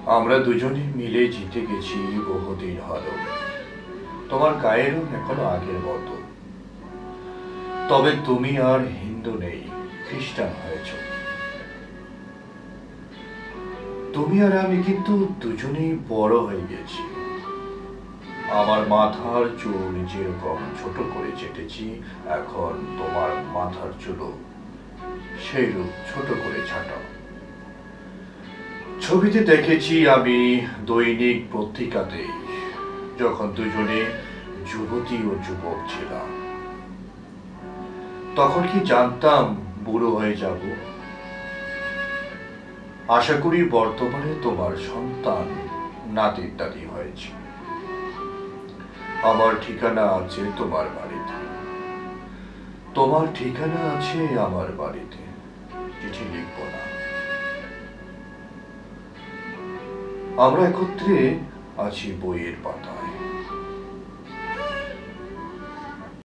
আমরা দুজনে মিলে জিতে গেছি বহুদিন হলো। তোমার গায়ের রং এখনো আগের মতো, তবে তুমি আর হিন্দু নেই, খ্রিস্টান হয়েছ। তুমি আর আমি কিন্তু দুজনেই বড় হয়ে গেছি। আমার মাথার চুল যেরকম ছোট করে চেটেছি, এখন তোমার মাথার চুলও সেইরূপ ছোট করে ছাটাও। ছবিতে দেখেছি আমি, দৈনিক পত্রিকাতেই, যখন দুজনে যুবতী ও যুবক ছিলাম। তখন কি জানতাম বুড়ো হয়ে যাব? আশা করি বর্তমানে তোমার সন্তান নাতি ইত্যাদি হয়েছে। আমার ঠিকানা আছে তোমার বাড়িতে, তোমার ঠিকানা আছে আমার বাড়িতে। চিঠি লিখব না। আমরা একত্রে আছি বইয়ের পাতায়।